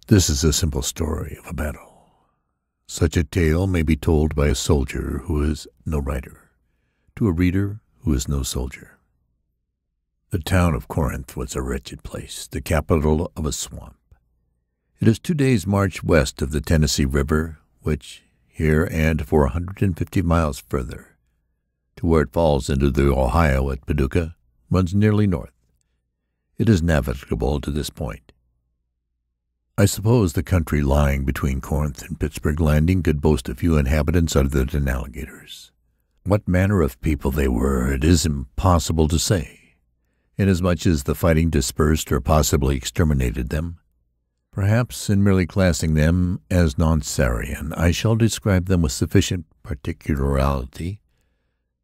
This is a simple story of a battle. Such a tale may be told by a soldier who is no writer, to a reader who is no soldier. The town of Corinth was a wretched place, the capital of a swamp. It is 2 days' march west of the Tennessee River, which here and for 150 miles further, to where it falls into the Ohio at Paducah, runs nearly north. It is navigable to this point. I suppose the country lying between Corinth and Pittsburgh Landing could boast a few inhabitants other than alligators. What manner of people they were it is impossible to say, inasmuch as the fighting dispersed or possibly exterminated them. Perhaps in merely classing them as non-Sarian, I shall describe them with sufficient particularity,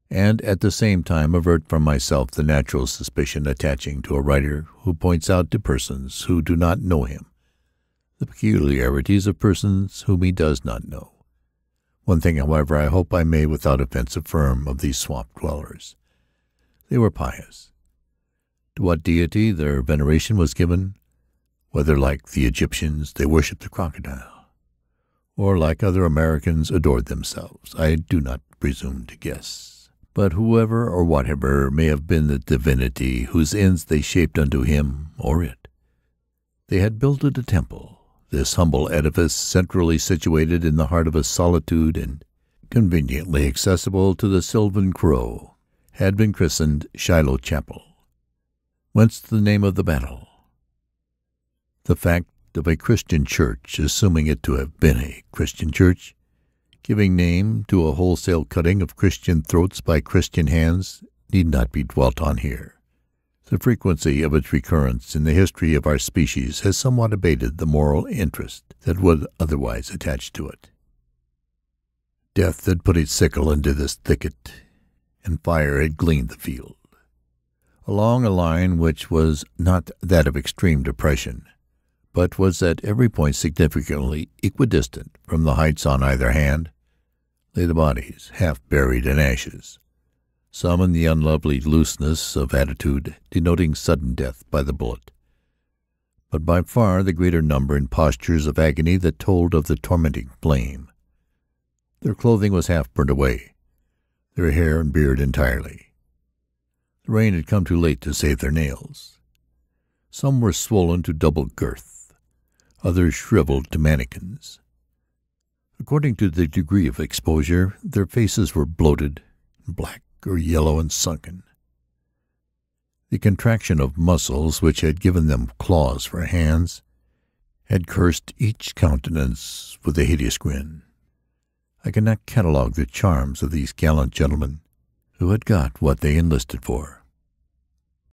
and at the same time avert from myself the natural suspicion attaching to a writer who points out to persons who do not know him the peculiarities of persons whom he does not know. One thing, however, I hope I may without offense affirm of these swamp dwellers. They were pious. To what deity their veneration was given, whether like the Egyptians they worshipped the crocodile, or like other Americans adored themselves, I do not presume to guess. But whoever or whatever may have been the divinity whose ends they shaped unto him or it, they had builded a temple. This humble edifice, centrally situated in the heart of a solitude and conveniently accessible to the sylvan crow, had been christened Shiloh Chapel. Whence the name of the battle? The fact of a Christian church, assuming it to have been a Christian church, giving name to a wholesale cutting of Christian throats by Christian hands, need not be dwelt on here. The frequency of its recurrence in the history of our species has somewhat abated the moral interest that would otherwise attach to it. Death had put its sickle into this thicket, and fire had gleaned the field. Along a line which was not that of extreme depression, but was at every point significantly equidistant from the heights on either hand, lay the bodies, half buried in ashes, some in the unlovely looseness of attitude denoting sudden death by the bullet, but by far the greater number in postures of agony that told of the tormenting flame. Their clothing was half burnt away, their hair and beard entirely. The rain had come too late to save their nails. Some were swollen to double girth, others shriveled to mannikins. According to the degree of exposure, their faces were bloated and black or yellow and sunken. The contraction of muscles which had given them claws for hands had cursed each countenance with a hideous grin. I cannot catalogue the charms of these gallant gentlemen who had got what they enlisted for.